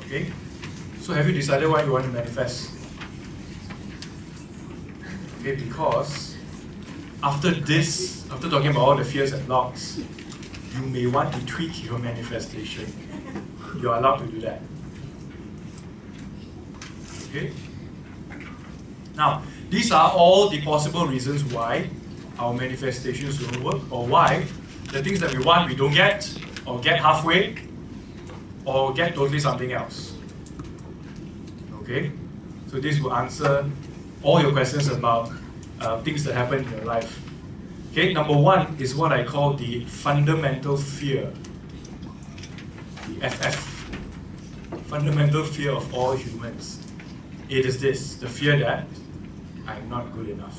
Okay? So have you decided what you want to manifest? Okay, because after this, after talking about all the fears and blocks, you may want to tweak your manifestation. You are allowed to do that. Okay? Now, these are all the possible reasons why our manifestations don't work, or why the things that we want we don't get, or get halfway, or get totally something else. Okay? So this will answer all your questions about things that happen in your life. Okay, number one is what I call the fundamental fear. The FF. Fundamental fear of all humans. It is this, the fear that I'm not good enough.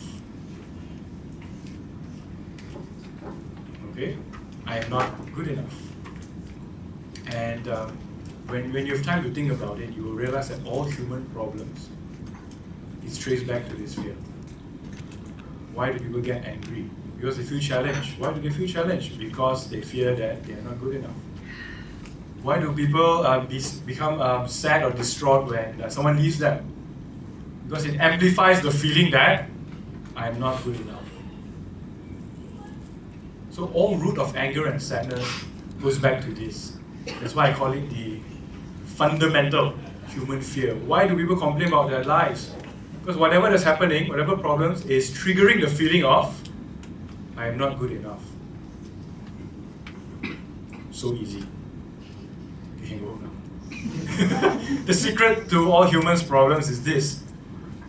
Okay? I am not good enough. And when you have time to think about it, you will realize that all human problems is traced back to this fear. Why do people get angry? Because they feel challenged. Why do they feel challenged? Because they fear that they are not good enough. Why do people become sad or distraught when someone leaves them? Because it amplifies the feeling that I am not good enough. So all root of anger and sadness goes back to this. That's why I call it the fundamental human fear. Why do people complain about their lives? Because whatever is happening, whatever problems, is triggering the feeling of I am not good enough. So easy. You can go home now. The secret to all humans' problems is this.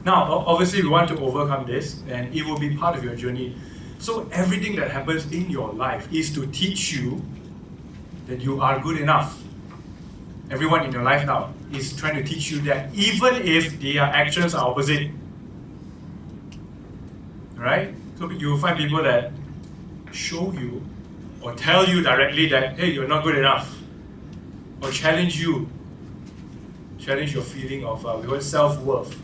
Now, obviously we want to overcome this, and it will be part of your journey. So everything that happens in your life is to teach you that you are good enough. Everyone in your life now is trying to teach you that, even if their actions are opposite. Right? So you will find people that show you or tell you directly that, hey, you're not good enough. Or challenge you. Challenge your feeling of self-worth.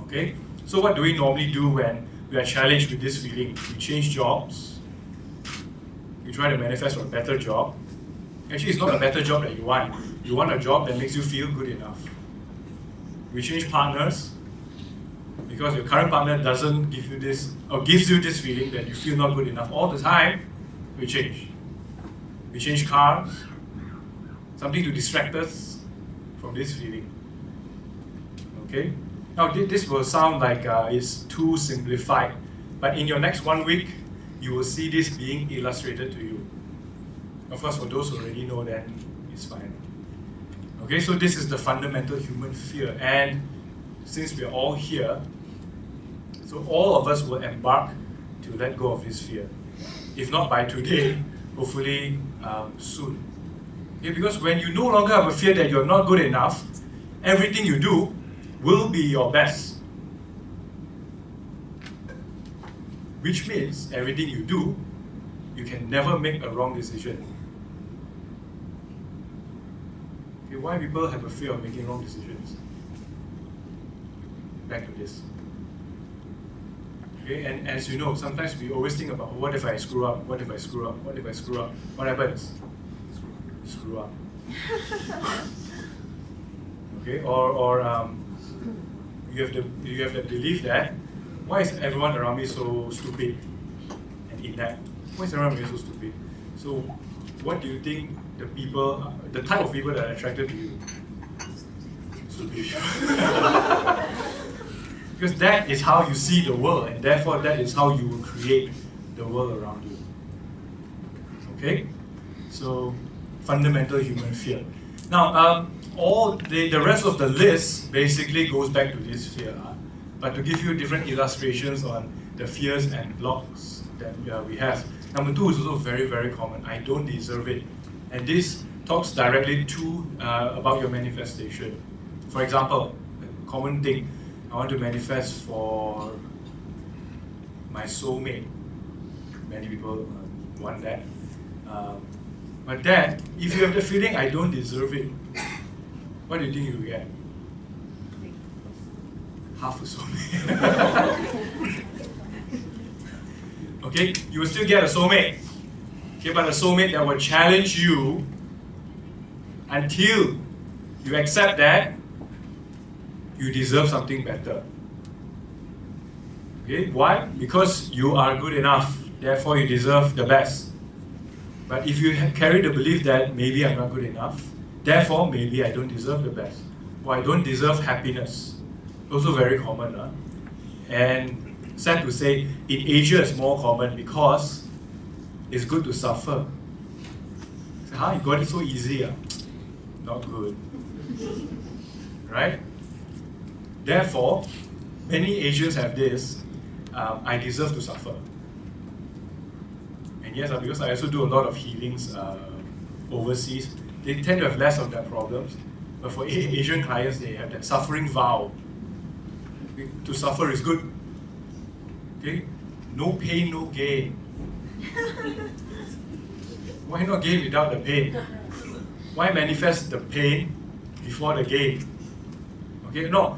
Okay? So what do we normally do when we are challenged with this feeling? We change jobs. We try to manifest for a better job. Actually, it's not a better job that you want. You want a job that makes you feel good enough. We change partners because your current partner doesn't give you this, or gives you this feeling that you feel not good enough all the time. We change. We change cars, something to distract us from this feeling. Okay? Now, this will sound like it's too simplified, but in your next 1 week, you will see this being illustrated to you. Of course, for those who already know, then it's fine. Okay, so this is the fundamental human fear, and since we are all here, so all of us will embark to let go of this fear. If not by today, hopefully soon. Okay, because when you no longer have a fear that you're not good enough, everything you do will be your best. Which means everything you do, you can never make a wrong decision. Okay, why people have a fear of making wrong decisions? Back to this. Okay, and as you know, sometimes we always think about, what if I screw up? What if I screw up? What if I screw up? What happens? Screw up. Okay, or you have the belief that, why is everyone around me so stupid and inept? Why is everyone around me so stupid? So, what do you think the type of people that are attracted to you? Stupid. Because that is how you see the world, and therefore that is how you will create the world around you. Okay? So, fundamental human fear. Now, all the rest of the list basically goes back to this fear. But to give you different illustrations on the fears and blocks that we have. Number 2 is also very, very common. I don't deserve it. And this talks directly to about your manifestation. For example, a common thing, I want to manifest for my soulmate. Many people want that. But then, if you have the feeling I don't deserve it, what do you think you will get? Half a soulmate. Okay, you will still get a soulmate. Okay, but a soulmate that will challenge you until You accept that you deserve something better. Okay, why? Because you are good enough, therefore you deserve the best. But if you carry the belief that maybe I'm not good enough, therefore maybe I don't deserve the best, or I don't deserve happiness. Also very common. And sad to say, in Asia it's more common because it's good to suffer. So, you got it so easy? Not good. Right? Therefore, many Asians have this, I deserve to suffer. And yes, because I also do a lot of healings overseas, they tend to have less of that problems. But for Asian clients, they have that suffering vow. To suffer is good. Okay? No pain, no gain. Why not gain without the pain? Why manifest the pain before the gain? Okay, no,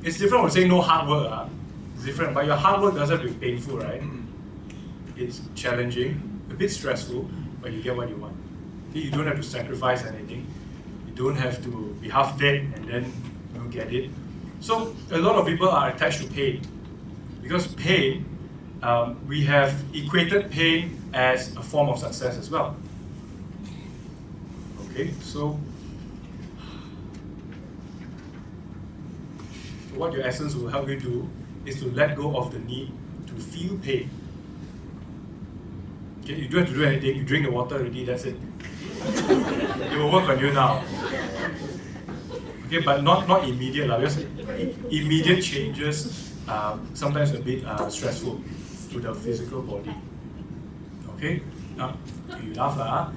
it's different from saying no hard work. It's different, but your hard work doesn't have to be painful, right? It's challenging, a bit stressful, but you get what you want. Okay, you don't have to sacrifice anything. You don't have to be half dead and then you get it. So a lot of people are attached to pain. Because pain, we have equated pain as a form of success as well. Okay, so what your essence will help you do is to let go of the need to feel pain. Okay, you don't have to do anything, you drink the water already, that's it. It will work on you now. Okay, but not immediate, because immediate changes sometimes a bit stressful to the physical body. Okay, now you laugh,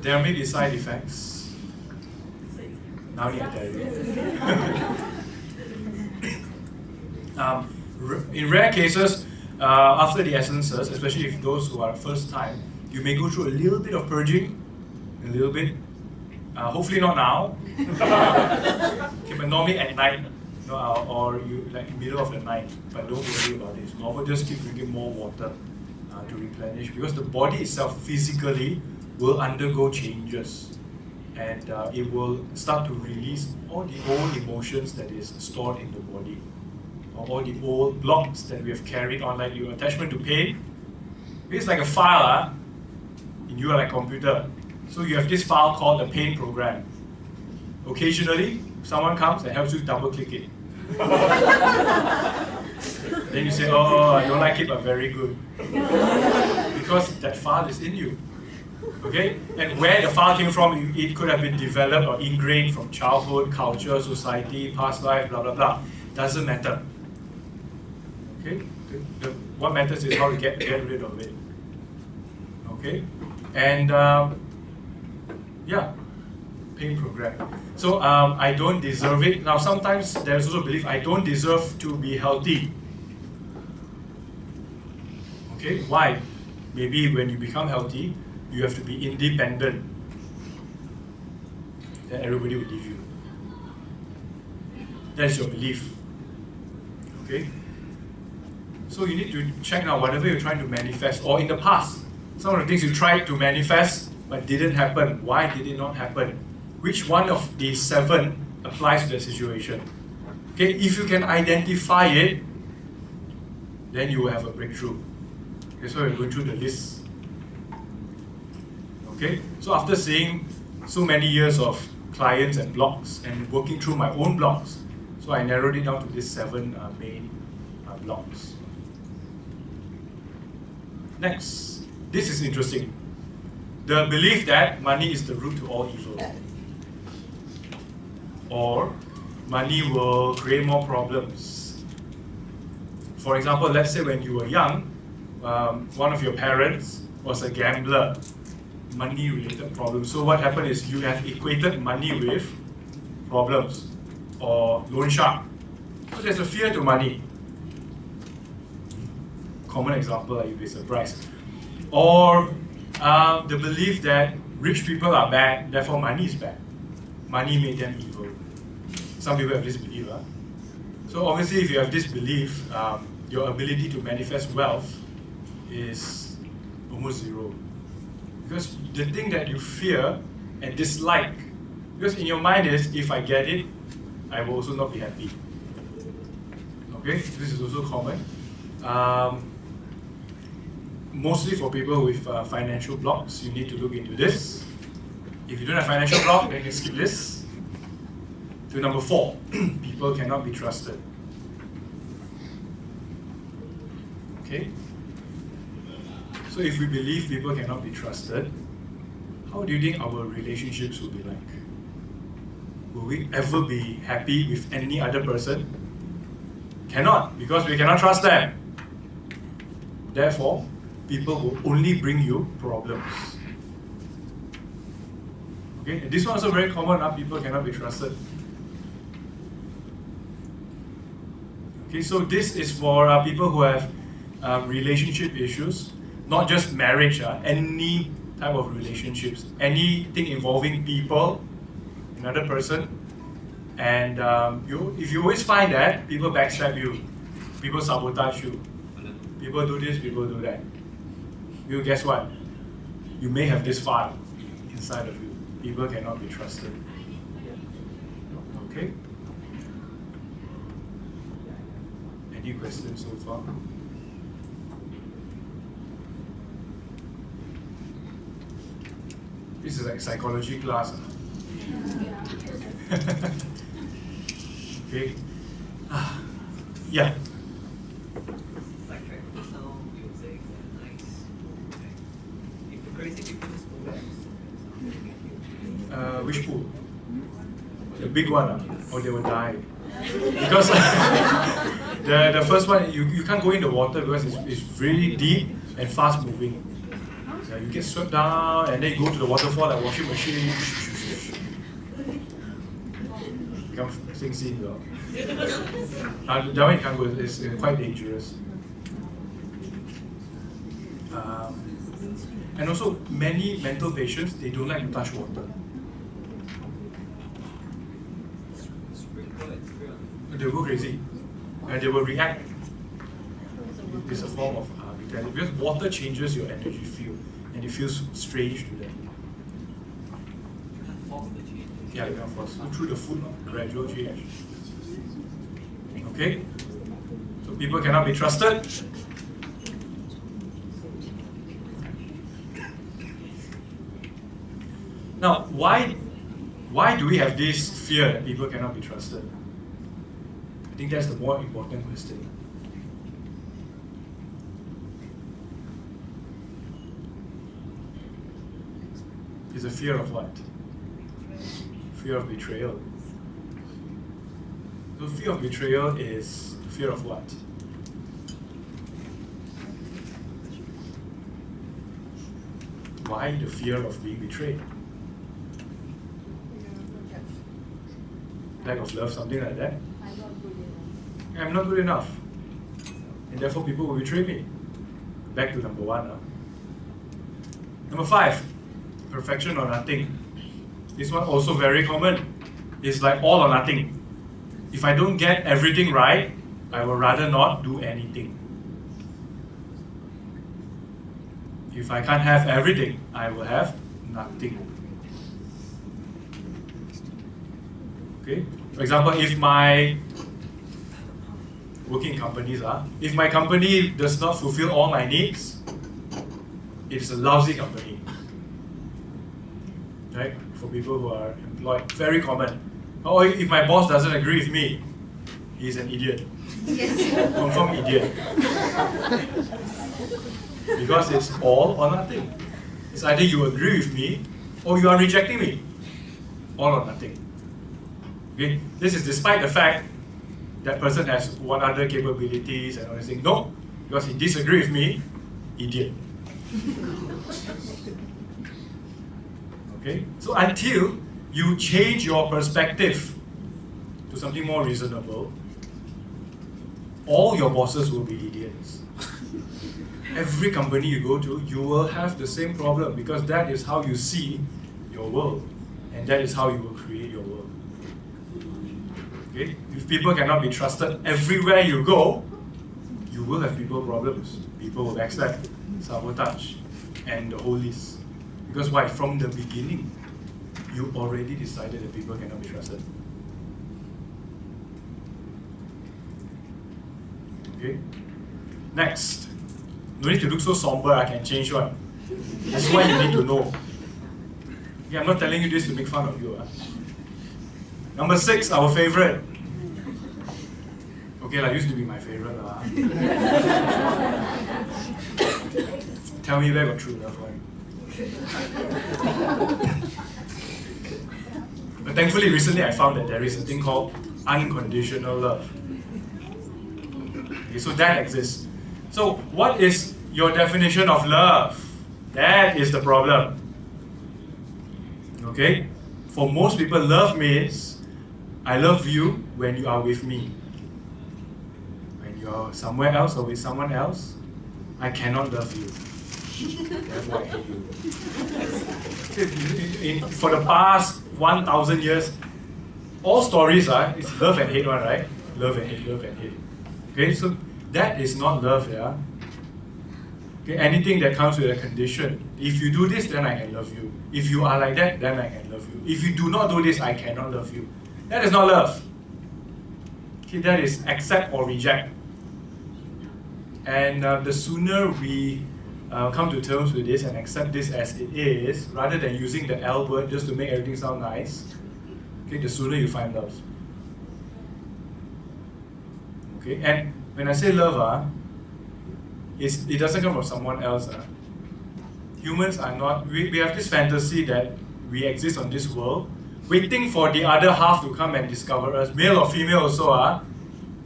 there may be side effects. Now I tell you. In rare cases, after the essences, especially if those who are first time, you may go through a little bit of purging, a little bit. Hopefully not now. Okay, but normally at night, or you like middle of the night. But don't worry about it. It's normal. Just keep drinking more water to replenish, because the body itself physically will undergo changes, and it will start to release all the old emotions that is stored in the body, or all the old blocks that we have carried on, like your attachment to pain. It's like a file, in you are like a computer. So you have this file called the pain program. Occasionally, someone comes and helps you double click it. Then you say, oh, I don't like it, but very good. Because that file is in you. Okay? And where the file came from, it could have been developed or ingrained from childhood, culture, society, past life, blah, blah, blah. Doesn't matter. Okay? What matters is how to get rid of it. Okay? And yeah, pain program. So I don't deserve it. Now sometimes there's also belief I don't deserve to be healthy. Okay, why? Maybe when you become healthy, you have to be independent. Then everybody will leave you. That's your belief. Okay? So you need to check now whatever you're trying to manifest, or in the past, some of the things you tried to manifest but didn't happen. Why did it not happen? Which one of these 7 applies to the situation? Okay, if you can identify it, then you will have a breakthrough. Okay, so we're going through the list. Okay, so after seeing so many years of clients and blogs and working through my own blogs, so I narrowed it down to these 7 main blogs. Next, this is interesting. The belief that money is the root to all evil, or money will create more problems. For example, let's say when you were young, one of your parents was a gambler, money-related problems. So what happened is you have equated money with problems, or loan shark. So there's a fear to money. Common example, you'd be surprised. Or the belief that rich people are bad, therefore money is bad. Money made them evil. Some people have this belief. So obviously if you have this belief, your ability to manifest wealth is almost zero. Because the thing that you fear and dislike Because in your mind is, if I get it, I will also not be happy. Okay, this is also common. Mostly for people with financial blocks, you need to look into this. If you don't have financial block, then you can skip this. To number 4, people cannot be trusted. Okay? So if we believe people cannot be trusted, how do you think our relationships will be like? Will we ever be happy with any other person? Cannot, because we cannot trust them. Therefore, people will only bring you problems. Okay, and this one is also very common. People cannot be trusted. Okay, so this is for people who have relationship issues, not just marriage. Any type of relationships, anything involving people, another person, and if you always find that people backstab you, people sabotage you, people do this, people do that, you guess what? You may have this file inside of you. People cannot be trusted. Okay? Any questions so far? This is like psychology class. Okay. Yeah. Which pool? The big one, or they will die. Because the first one, you can't go in the water because it's really deep and fast moving. You get swept down and then you go to the waterfall like washing machine. Become sing scene though. That one you can't go, it's quite dangerous. And also many mental patients, they don't like to touch water. They will go crazy and they will react. It's a form of vitality because water changes your energy field and it feels strange to them. Yeah, you can force through the food, gradual change. Okay? So people cannot be trusted. Now, why do we have this fear that people cannot be trusted? I think that's the more important question. It's a fear of what? Fear of betrayal. So fear of betrayal is fear of what? Why the fear of being betrayed? Lack of love, something like that? I'm not good enough. And therefore people will betray me. Back to number 1 now. Number 5, perfection or nothing. This one also very common. It's like all or nothing. If I don't get everything right, I will rather not do anything. If I can't have everything, I will have nothing. Okay? For example, if my working companies if my company does not fulfill all my needs, it is a lousy company. Right? For people who are employed, very common. Or if my boss doesn't agree with me, he's an idiot. Yes. Confirm idiot. Because it's all or nothing. It's either you agree with me or you are rejecting me. All or nothing. Okay? This is despite the fact that person has what other capabilities and all these things. No, because he disagrees with me, idiot. Okay? So until you change your perspective to something more reasonable, all your bosses will be idiots. Every company you go to, you will have the same problem because that is how you see your world and that is how you will create your world. Okay? If people cannot be trusted everywhere you go, you will have people problems. People will backstab, sabotage, and the whole list. Because why? From the beginning, you already decided that people cannot be trusted. Okay? Next. No need to look so somber, I can change one. That's why you need to know. Okay, I'm not telling you this to make fun of you. Number 6, our favorite. Okay, that used to be my favorite. Tell me where got true love, right? But thankfully, recently I found that there is a thing called unconditional love. Okay, so that exists. So, what is your definition of love? That is the problem. Okay? For most people, love means I love you when you are with me. When you are somewhere else or with someone else, I cannot love you. Therefore, I hate you. For the past 1,000 years, all stories are it's love and hate one, right? Love and hate, love and hate. Okay, so that is not love, yeah? Okay, anything that comes with a condition. If you do this, then I can love you. If you are like that, then I can love you. If you do not do this, I cannot love you. That is not love. Okay, that is accept or reject. And the sooner we come to terms with this and accept this as it is, rather than using the L word just to make everything sound nice, okay, the sooner you find love. Okay, and when I say love, it doesn't come from someone else. Humans are not, we have this fantasy that we exist on this world, waiting for the other half to come and discover us, male or female also.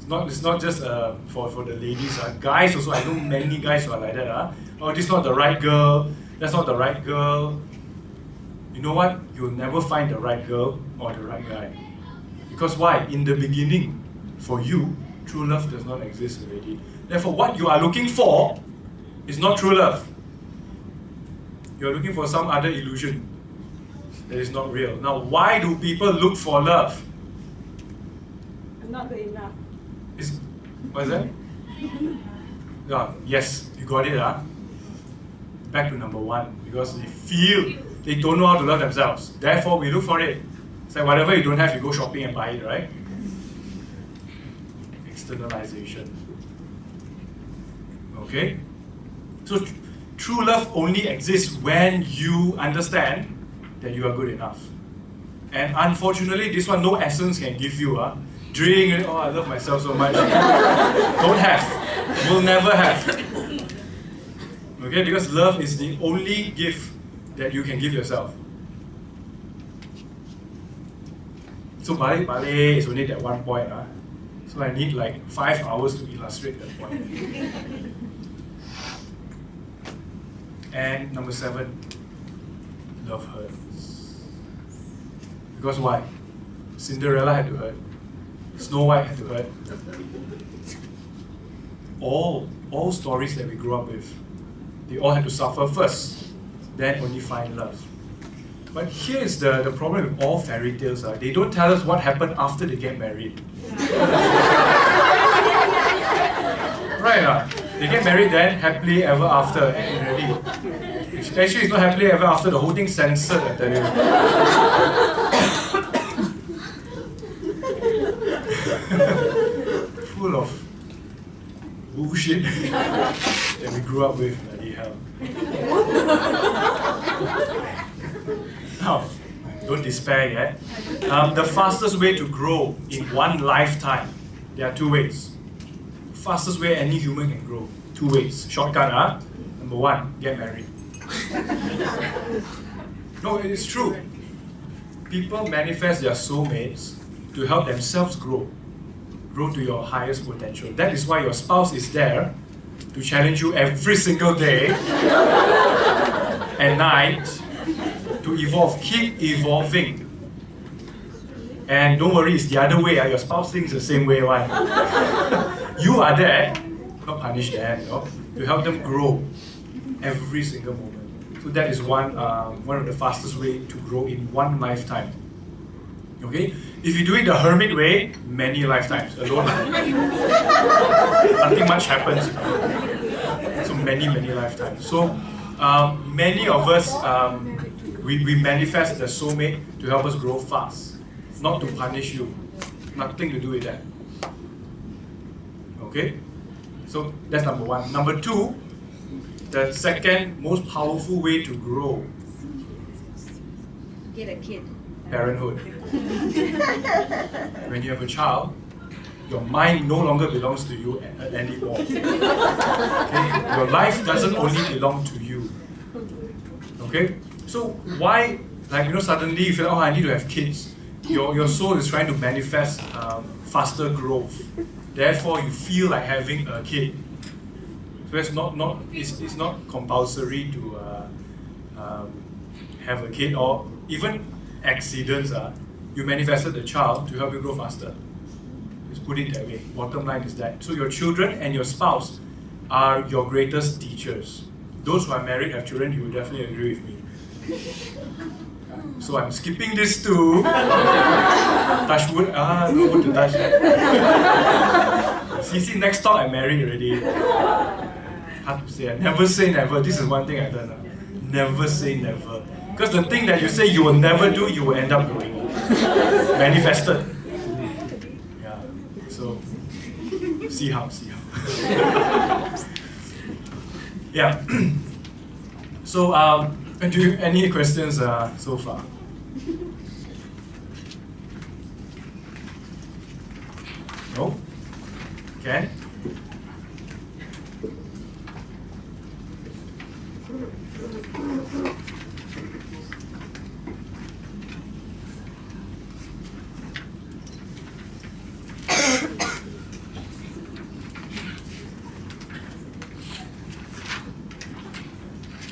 It's not just for the ladies. Guys also, I know many guys who are like that. Oh, this is not the right girl, that's not the right girl. You know what? You'll never find the right girl or the right guy. Because why? In the beginning, for you, true love does not exist already. Therefore, what you are looking for is not true love. You are looking for some other illusion that is not real. Now, why do people look for love? I'm not good enough. What is that? Yeah, yes, you got it. Back to number 1, because they feel they don't know how to love themselves. Therefore, we look for it. It's like whatever you don't have, you go shopping and buy it, right? Externalization. Okay? So, true love only exists when you understand that you are good enough. And unfortunately, this one no essence can give you. Drink, oh, I love myself so much. Don't have. Will never have. Okay, because love is the only gift that you can give yourself. So balik is only that one point. So I need like 5 hours to illustrate that point. And number 7, love hurts. Because why? Cinderella had to hurt. Snow White had to hurt. All stories that we grew up with, they all had to suffer first, then only find love. But here's the problem with all fairy tales. They don't tell us what happened after they get married. Right? They get married then, happily ever after, and ready. Actually, it's not happily ever after, the whole thing censored, I tell you. Full of bullshit that we grew up with, bloody hell. Now, don't despair yet. The fastest way to grow in one lifetime, there are 2 ways. Fastest way any human can grow, 2 ways. Shortcut, Number 1, get married. No, it is true. People manifest their soulmates to help themselves grow to your highest potential. That is why your spouse is there to challenge you every single day and night to evolve. Keep evolving. And don't worry, it's the other way. Your spouse thinks the same way. Why? You are there, not punish them, to help them grow every single moment. So that is one of the fastest way to grow in one lifetime. Okay? If you do it the hermit way, many lifetimes alone. Nothing much happens. So many lifetimes. So many of us We manifest the soulmate to help us grow fast, not to punish you. Nothing to do with that. Okay? So that's number one. Number two, the second most powerful way to grow, Get a kid. parenthood. When you have a child, your mind no longer belongs to you anymore. Okay? Your life doesn't only belong to you. Okay? So why, suddenly you feel, oh, I need to have kids. Your soul is trying to manifest faster growth. Therefore, you feel like having a kid. So it's not compulsory to have a kid, or even accidents. You manifested the child to help you grow faster. Just put it that way. Bottom line is that. So your children and your spouse are your greatest teachers. Those who are married, have children, you will definitely agree with me. So I'm skipping this too. Touch wood. No wood to touch. See, next talk I'm married already. Hard to say. Never say never. This is one thing I learned. Never say never. Because the thing that you say you will never do, you will end up doing. Manifested. Yeah. So see how. Yeah. So do you any questions so far? No? Ken?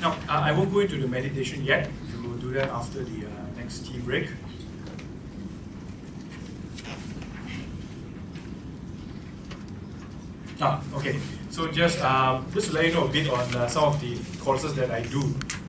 Now, I won't go into the meditation yet. We will do that after the next tea break. Okay. So just to let you know a bit on some of the courses that I do.